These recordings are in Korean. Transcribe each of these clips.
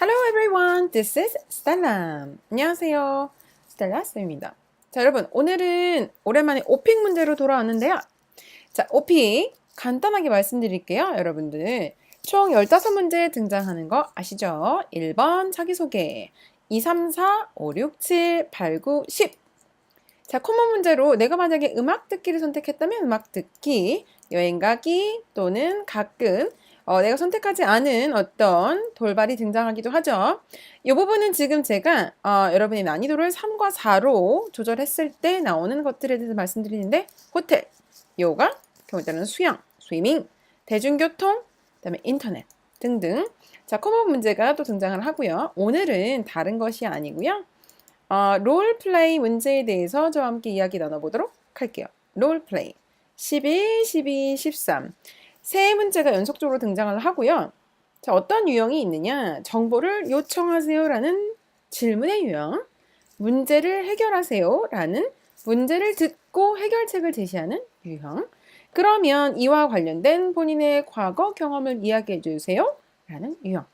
Hello everyone, this is Stella. 안녕하세요, 스텔라 쌤입니다. 자, 여러분, 오늘은 오랜만에 오픽 문제로 돌아왔는데요. 자, 오픽 간단하게 말씀드릴게요, 여러분들. 총 15문제 등장하는 거 아시죠? 1번 자기소개, 2, 3, 4, 5, 6, 7, 8, 9, 10. 자, 코먼 문제로 내가 만약에 음악 듣기를 선택했다면 음악 듣기, 여행 가기 또는 가끔 내가 선택하지 않은 어떤 돌발이 등장하기도 하죠. 이 부분은 지금 제가 여러분의 난이도를 3과 4로 조절했을 때 나오는 것들에 대해서 말씀드리는데 호텔, 요가, 경우에 따른 수영, 스위밍, 대중교통, 그다음에 인터넷 등등. 자, 코먼 문제가 또 등장을 하고요. 오늘은 다른 것이 아니고요. 롤플레이 문제에 대해서 저와 함께 이야기 나눠보도록 할게요. 롤플레이 11, 12, 13 세 문제가 연속적으로 등장을 하고요. 자, 어떤 유형이 있느냐? 정보를 요청하세요라는 질문의 유형, 문제를 해결하세요라는 문제를 듣고 해결책을 제시하는 유형. 그러면 이와 관련된 본인의 과거 경험을 이야기해 주세요라는 유형.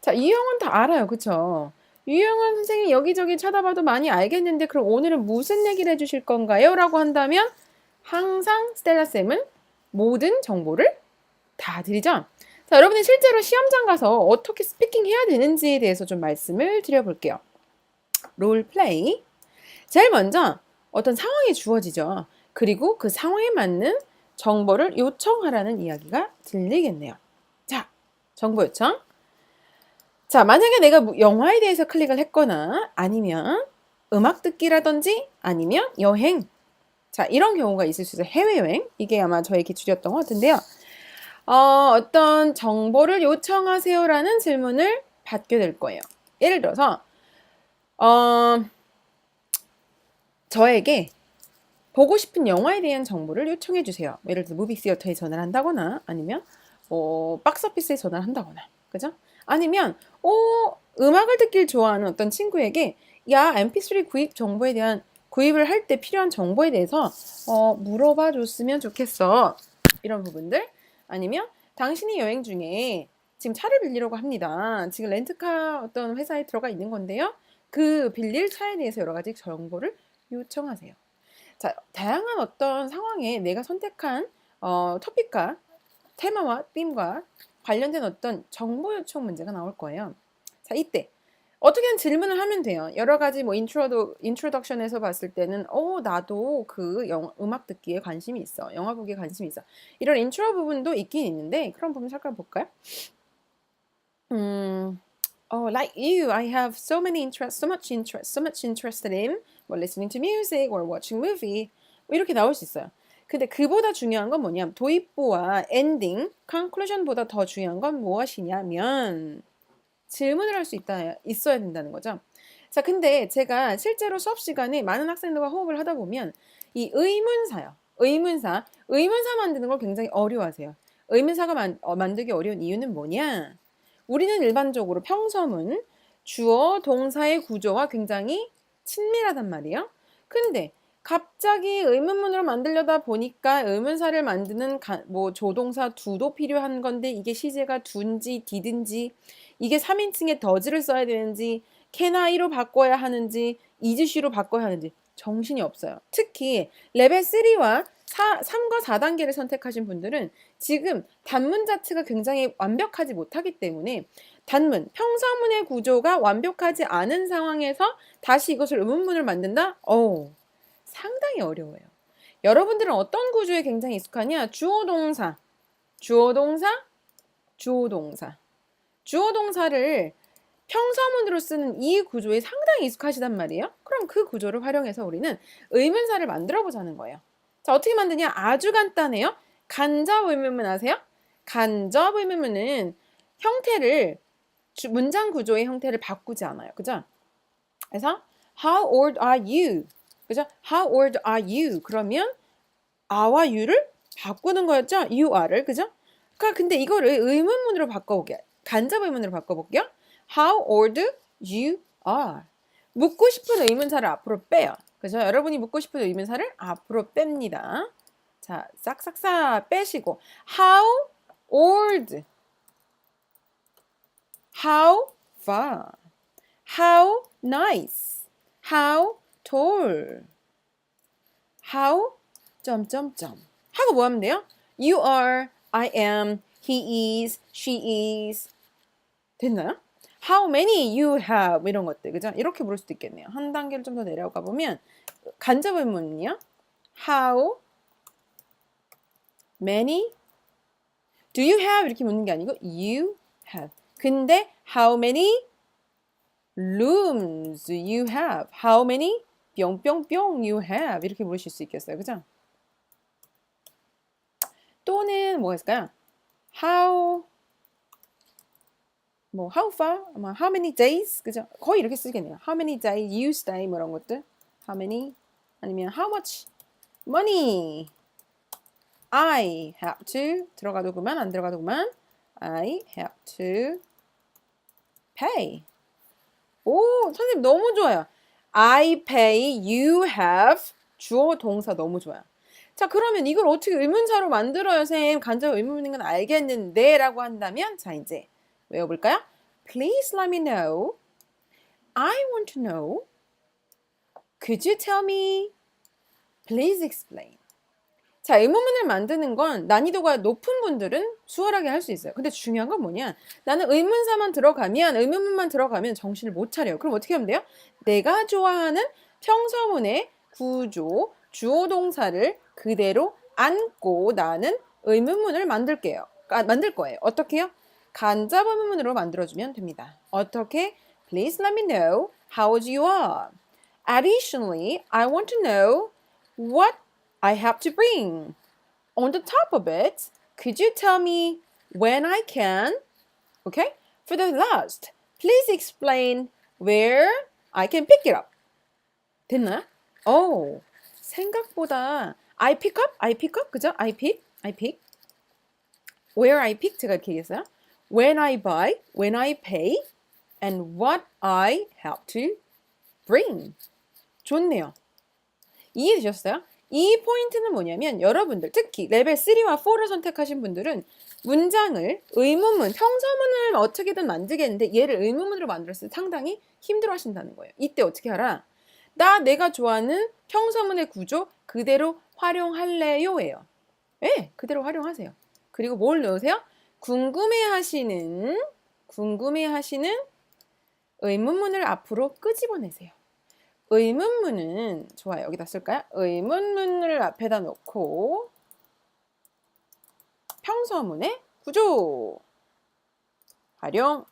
자, 이 유형은 다 알아요, 그쵸? 유형은 선생님이 여기저기 찾아봐도 많이 알겠는데 그럼 오늘은 무슨 얘기를 해주실 건가요? 라고 한다면 항상 스텔라쌤은 모든 정보를 다 드리죠. 자, 여러분이 실제로 시험장 가서 어떻게 스피킹 해야 되는지에 대해서 좀 말씀을 드려볼게요. 롤플레이. 제일 먼저 어떤 상황이 주어지죠. 그리고 그 상황에 맞는 정보를 요청하라는 이야기가 들리겠네요. 자, 정보 요청. 자, 만약에 내가 영화에 대해서 클릭을 했거나 아니면 음악 듣기라든지 아니면 여행. 자, 이런 경우가 있을 수 있어요. 해외여행. 이게 아마 저의 기출이었던 것 같은데요. 어떤 정보를 요청하세요라는 질문을 받게 될 거예요. 예를 들어서 저에게 보고 싶은 영화에 대한 정보를 요청해 주세요. 예를 들어 무비 시어터에 전화를 한다거나 아니면 박스 오피스에 전화를 한다거나. 그죠? 아니면 음악을 듣길 좋아하는 어떤 친구에게 야, mp3 구입 정보에 대한 구입을 할 때 필요한 정보에 대해서 물어봐 줬으면 좋겠어. 이런 부분들. 아니면 당신이 여행 중에 지금 차를 빌리려고 합니다. 지금 렌트카 어떤 회사에 들어가 있는 건데요. 그 빌릴 차에 대해서 여러 가지 정보를 요청하세요. 자, 다양한 어떤 상황에 내가 선택한 토픽과 테마와 빔과 관련된 어떤 정보 요청 문제가 나올 거예요. 자, 이때 어떻게든 질문을 하면 돼요. 여러 가지 뭐 인트로덕션에서 봤을 때는 나도 그 음악 듣기에 관심이 있어. 영화 보기에 관심이 있어. 이런 인트로 부분도 있긴 있는데 그런 부분 잠깐 볼까요? Like you, I have so much interested in listening to music or watching movie. 뭐 이렇게 나올 수 있어요. 근데 그보다 중요한 건 뭐냐면 도입부와 엔딩, conclusion보다 더 중요한 건 무엇이냐면 질문을 할 수 있어야 된다는 거죠. 자, 근데 제가 실제로 수업 시간에 많은 학생들과 호흡을 하다 보면 이 의문사요. 의문사 만드는 걸 굉장히 어려워하세요. 의문사가 만들기 어려운 이유는 뭐냐? 우리는 일반적으로 평서문, 주어, 동사의 구조와 굉장히 친밀하단 말이에요. 근데 갑자기 의문문으로 만들려다 보니까 의문사를 만드는 조동사 두도 필요한 건데 이게 시제가 둔지 디든지 이게 3인칭의 더즈를 써야 되는지 can I로 바꿔야 하는지 is로 바꿔야 하는지 정신이 없어요. 특히 레벨 3와 3과 4단계를 선택하신 분들은 지금 단문 자체가 굉장히 완벽하지 못하기 때문에 단문, 평서문의 구조가 완벽하지 않은 상황에서 다시 이것을 의문문을 만든다? 상당히 어려워요. 여러분들은 어떤 구조에 굉장히 익숙하냐? 주어 동사, 주어 동사, 주어 동사. 주어 동사를 평서문으로 쓰는 이 구조에 상당히 익숙하시단 말이에요. 그럼 그 구조를 활용해서 우리는 의문사를 만들어 보자는 거예요. 자, 어떻게 만드냐? 아주 간단해요. 간접 의문문 아세요? 간접 의문문은 형태를 문장 구조의 형태를 바꾸지 않아요. 그죠? 그래서 How old are you? 그죠? How old are you? 그러면 a와 you를 바꾸는 거였죠? you are를. 그죠? 그러니까 근데 이거를 의문문으로 바꿔볼게요. 간접 의문으로 바꿔볼게요. How old you are? 묻고 싶은 의문사를 앞으로 빼요. 그죠? 여러분이 묻고 싶은 의문사를 앞으로 뺍니다. 자, 싹싹싹 빼시고 How old? How far? How nice? How tall? How 점점점 하고 뭐 하면 돼요? You are, I am, he is, she is. 됐나요? How many you have 이런 것들 그죠? 이렇게 부를 수도 있겠네요. 한 단계를 좀 더 내려가 보면 간접 의문은요. How many do you have 이렇게 묻는 게 아니고 you have. 근데 how many rooms do you have? How many 뿅뿅뿅 you have 이렇게 물으실 수 있겠어요. 그죠? 또는 뭐가 있을까요? How far? how many days? 그죠? 거의 이렇게 쓰겠네요. How many days you stay? 뭐 이런 것들. How many? 아니면 how much money I have to 들어가도 그만 안 들어가도 그만 I have to pay. 오, 선생님 너무 좋아요. I pay, you have 주어 동사 너무 좋아요. 자, 그러면 이걸 어떻게 의문사로 만들어요, 쌤? 간접 의문인 건 알겠는데 라고 한다면 자, 이제 외워볼까요? Please let me know. I want to know. Could you tell me? Please explain. 자, 의문문을 만드는 건 난이도가 높은 분들은 수월하게 할 수 있어요. 근데 중요한 건 뭐냐? 나는 의문사만 들어가면, 의문문만 들어가면 정신을 못 차려요. 그럼 어떻게 하면 돼요? 내가 좋아하는 평서문의 구조, 주어 동사를 그대로 안고 나는 의문문을 만들 거예요. 어떻게요? 간접 의문문으로 만들어주면 됩니다. 어떻게? Please let me know how old you are. Additionally, I want to know what I have to bring. On the top of it, could you tell me when I can? Okay? For the last, please explain where I can pick it up. 됐나요? 오, 생각보다 I pick up, 그죠? I pick. Where I pick, 제가 이렇게 얘기했어요. When I buy, when I pay, and what I have to bring. 좋네요. 이해되셨어요? 이 포인트는 뭐냐면 여러분들 특히 레벨 3와 4를 선택하신 분들은 문장을 의문문, 평서문을 어떻게든 만들겠는데 얘를 의문문으로 만들었을 때 상당히 힘들어 하신다는 거예요. 이때 어떻게 하라? 내가 좋아하는 평서문의 구조 그대로 활용할래요? 예요. 네, 그대로 활용하세요. 그리고 뭘 넣으세요? 궁금해하시는 의문문을 앞으로 끄집어내세요. 의문문은 좋아요. 여기다 쓸까요? 의문문을 앞에다 놓고 평서문의 구조 활용.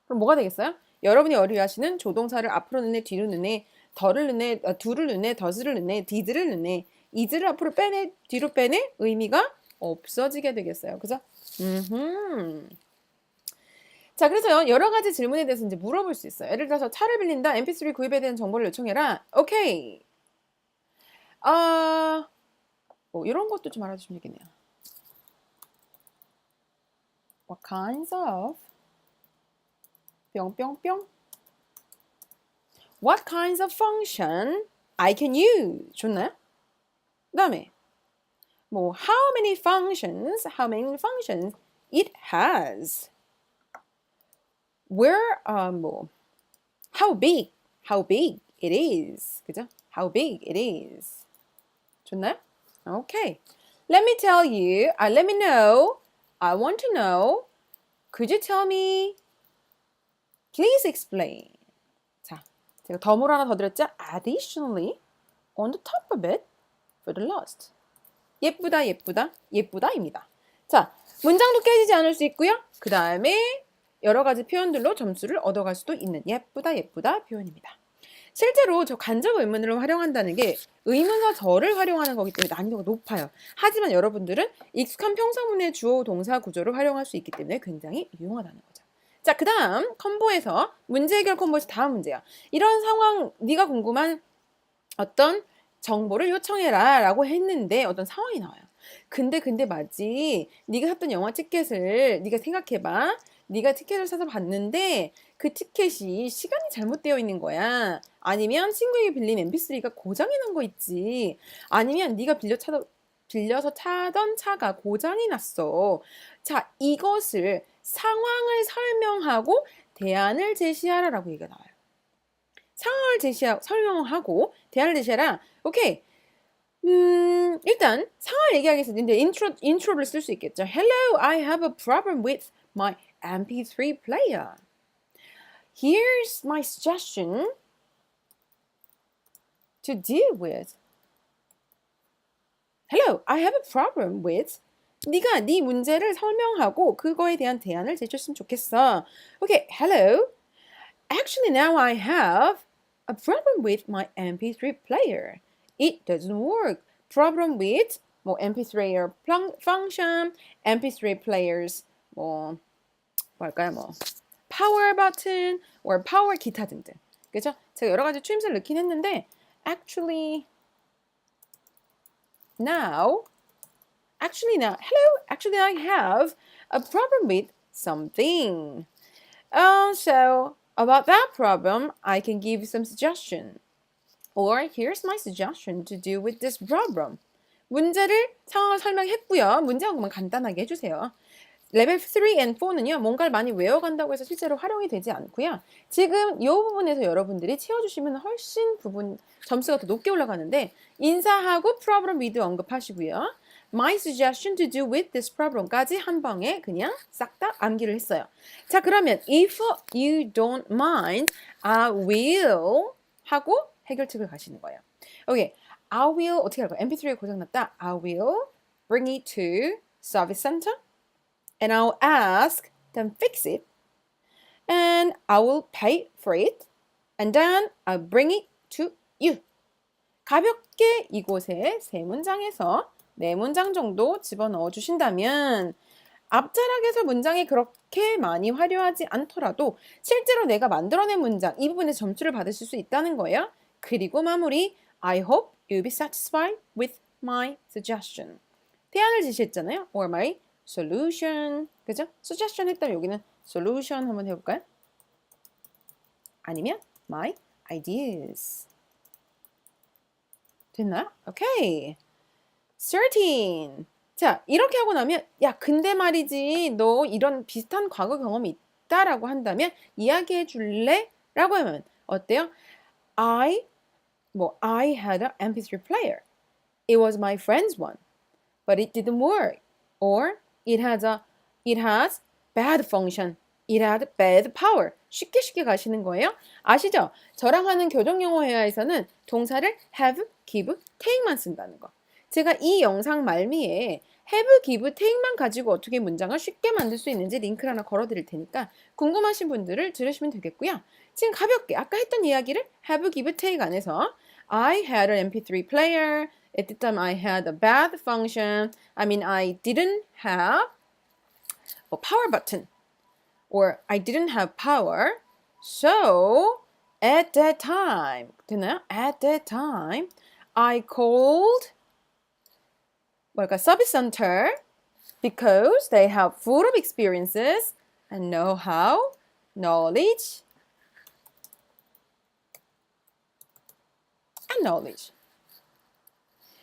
그럼 뭐가 되겠어요? 여러분이 어려워하시는 조동사를 앞으로 넣네, 뒤로 넣네, 덜을 넣네, 두를 넣네, 더스를 넣네, 디드를 넣네, 이즈를 앞으로 빼내, 뒤로 빼내 의미가 없어지게 되겠어요. 그죠? 자, 그래서 여러 가지 질문에 대해서 이제 물어볼 수 있어요. 예를 들어서 차를 빌린다, mp3 구입에 대한 정보를 요청해라. 오케이. 이런 것도 좀 알아주시면 되겠네요. What kinds of 뿅뿅뿅 What kinds of function I can use? 좋나요? 그 다음에 how many functions it has? Where how big it is. 그죠? How big it is. 좋나요? Okay. Let me know. I want to know. Could you tell me? Please explain. 자, 제가 덤으로 하나 더 드렸죠? Additionally, on the top of it, for the last. 예쁘다입니다. 자, 문장도 깨지지 않을 수 있고요. 그 다음에 여러 가지 표현들로 점수를 얻어갈 수도 있는 예쁘다 표현입니다. 실제로 저 간접 의문을 활용한다는 게 의문사 절을 활용하는 거기 때문에 난이도가 높아요. 하지만 여러분들은 익숙한 평서문의 주어 동사 구조를 활용할 수 있기 때문에 굉장히 유용하다는 거죠. 자, 그 다음 컴보에서 문제 해결 컴보에서 다음 문제야. 이런 상황 네가 궁금한 어떤 정보를 요청해라 라고 했는데 어떤 상황이 나와요. 근데 맞지. 네가 샀던 영화 티켓을 네가 생각해봐. 네가 티켓을 사서 봤는데 그 티켓이 시간이 잘못되어 있는 거야. 아니면 친구에게 빌린 mp3가 고장이 난 거 있지. 아니면 네가 빌려서 타던 차가 고장이 났어. 자, 이것을 상황을 설명하고 대안을 제시하라라고 얘기가 나와요. 상황을 설명하고 대안을 제시하라. 오케이. 일단 상황을 얘기하기 위해서 이제 인트로를 쓸 수 있겠죠. Hello, I have a problem with my MP3 player. Here's my suggestion to deal with. Hello, I have a problem with. 네가 네 문제를 설명하고 그거에 대한 대안을 제시했으면 좋겠어. Okay, hello. Actually, now I have a problem with my MP3 player. It doesn't work. Problem with 뭐 MP3 function, MP3 players 뭐 뭘까요? 뭐 power button or power 기타 등등. 그죠? 제가 여러 가지 추임새를 넣긴 했는데 actually now, hello, actually I have a problem with something. So about that problem, I can give some suggestion. Or here's my suggestion to deal with this problem. 문제를 상황을 설명했고요. 문제하고만 간단하게 해주세요. 레벨 3 and 4는요. 뭔가를 많이 외워간다고 해서 실제로 활용이 되지 않고요. 지금 이 부분에서 여러분들이 채워주시면 훨씬 점수가 더 높게 올라가는데 인사하고 problem with 언급하시고요. My suggestion to deal with this problem까지 한 방에 그냥 싹 다 암기를 했어요. 자, 그러면 if you don't mind, I will 하고 해결책을 가시는 거예요. 오케이, I will 어떻게 할까요? MP3가 고장났다. I will bring it to service center and I'll ask them fix it and I will pay for it and then I'll bring it to you. 가볍게 이곳에 세 문장에서 네 문장 정도 집어넣어 주신다면 앞자락에서 문장이 그렇게 많이 화려하지 않더라도 실제로 내가 만들어낸 문장 이 부분에 점수를 받으실 수 있다는 거예요. 그리고 마무리 I hope you'll be satisfied with my suggestion. 대안을 제시했잖아요. or my solution. 그죠? suggestion 했다면 여기는 solution 한번 해볼까요? 아니면 my ideas. 됐나요? 오케이. 13. 자, 이렇게 하고 나면 야, 근데 말이지 너 이런 비슷한 과거 경험이 있다라고 한다면 이야기해 줄래? 라고 하면 어때요? I had an MP3 player. It was my friend's one. But it didn't work. Or it has bad function. It had bad power. 쉽게 가시는 거예요. 아시죠? 저랑 하는 교정영어 회화에서는 동사를 have, give, take만 쓴다는 거. 제가 이 영상 말미에 have, give, take만 가지고 어떻게 문장을 쉽게 만들 수 있는지 링크를 하나 걸어드릴 테니까 궁금하신 분들을 들으시면 되겠고요. 지금 가볍게 아까 했던 이야기를 have, give, take 안에서 I had an MP3 player. At the time I had a bad function. I didn't have a power button. Or I didn't have power. So at that time, 됐나요? At that time, I called service center because they have full of experiences and know-how, knowledge, and knowledge.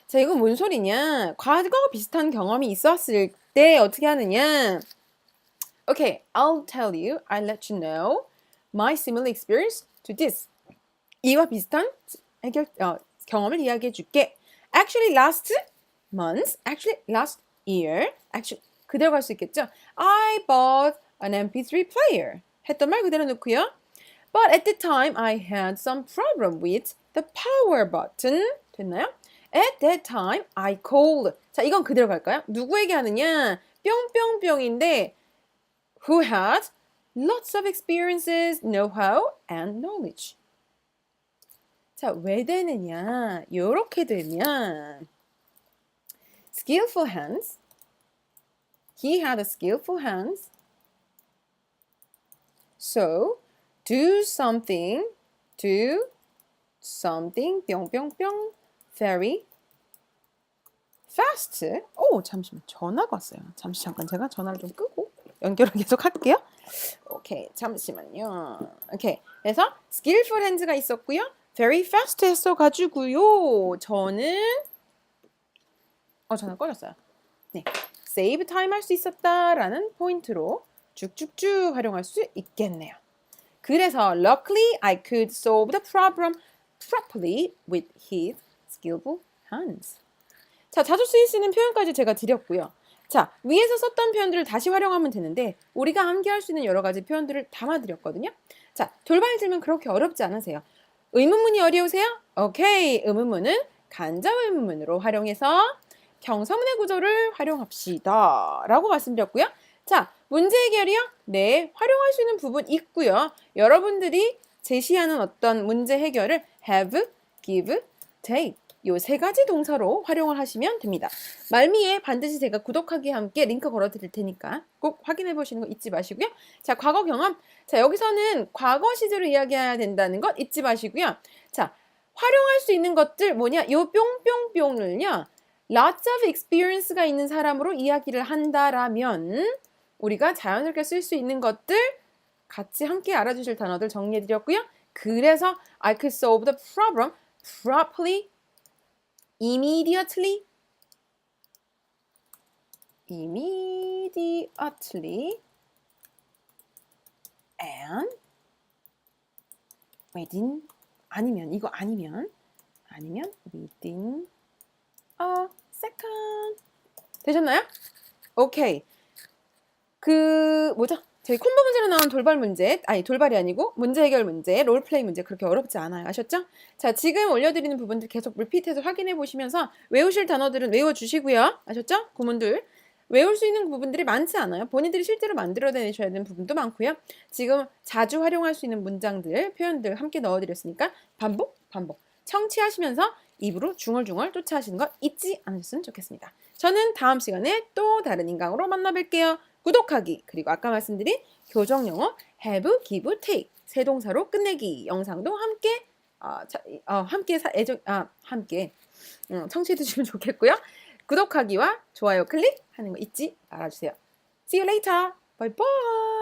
자, 이건 뭔 소리냐? 과거 비슷한 경험이 있었을 때 어떻게 하느냐? Okay, I'll tell you, I'll let you know my similar experience to this. 이와 비슷한 경험을 이야기해 줄게. Actually, last year, 그대로 갈 수 있겠죠? I bought an MP3 player. 했던 말 그대로 넣고요. But at the time, I had some problem with the power button. 됐나요? At that time, I called. 자, 이건 그대로 갈까요? 누구에게 하느냐? 뿅뿅뿅인데 who had lots of experiences, know-how, and knowledge. 자, 왜 되느냐? 요렇게 되면 skillful hands. He had a skillful hands. So, do something, 뿅뿅뿅, very fast. 오, 잠시만. 전화가 왔어요. 잠깐 제가 전화를 좀 끄고 연결을 계속 할게요. 오케이, 잠시만요. 오케이, 그래서 skillful hands가 있었고요. very fast 했어가지고요. 저는 전화 꺼졌어요. 네, save time 할 수 있었다라는 포인트로 쭉쭉쭉 활용할 수 있겠네요. 그래서 luckily I could solve the problem properly with his skillful hands. 자, 자주 쓰일 수 있는 표현까지 제가 드렸고요. 자, 위에서 썼던 표현들을 다시 활용하면 되는데 우리가 함께 할 수 있는 여러 가지 표현들을 담아드렸거든요. 자, 돌발 질문 그렇게 어렵지 않으세요. 의문문이 어려우세요? 오케이, 의문문은 간접 의문문으로 활용해서 경서문의 구조를 활용합시다 라고 말씀드렸고요. 자, 문제 해결이요? 네, 활용할 수 있는 부분 있고요. 여러분들이 제시하는 어떤 문제 해결을 have, give, take 요 세 가지 동사로 활용을 하시면 됩니다. 말미에 반드시 제가 구독하기와 함께 링크 걸어 드릴 테니까 꼭 확인해 보시는 거 잊지 마시고요. 자, 과거 경험. 자, 여기서는 과거 시제로 이야기해야 된다는 것 잊지 마시고요. 자, 활용할 수 있는 것들 뭐냐? 요 뿅뿅뿅을요. lots of experience가 있는 사람으로 이야기를 한다라면 우리가 자연스럽게 쓸 수 있는 것들 같이 함께 알아주실 단어들 정리해 드렸고요. 그래서 I could solve the problem properly immediately and within 아니면 within a second 되셨나요? 오케이. 그 뭐죠? 저희 콤보 문제로 나온 돌발 문제, 아니 돌발이 아니고 문제 해결 문제, 롤플레이 문제 그렇게 어렵지 않아요. 아셨죠? 자, 지금 올려드리는 부분들 계속 리피트해서 확인해 보시면서 외우실 단어들은 외워주시고요. 아셨죠? 구문들. 외울 수 있는 부분들이 많지 않아요. 본인들이 실제로 만들어내셔야 되는 부분도 많고요. 지금 자주 활용할 수 있는 문장들, 표현들 함께 넣어드렸으니까 반복. 청취하시면서 입으로 중얼중얼 쫓아하시는 거 잊지 않으셨으면 좋겠습니다. 저는 다음 시간에 또 다른 인강으로 만나뵐게요. 구독하기 그리고 아까 말씀드린 교정영어 have, give, take 세 동사로 끝내기 영상도 함께 청취해 주시면 좋겠고요. 구독하기와 좋아요 클릭하는 거 잊지 말아주세요. See you later. Bye bye.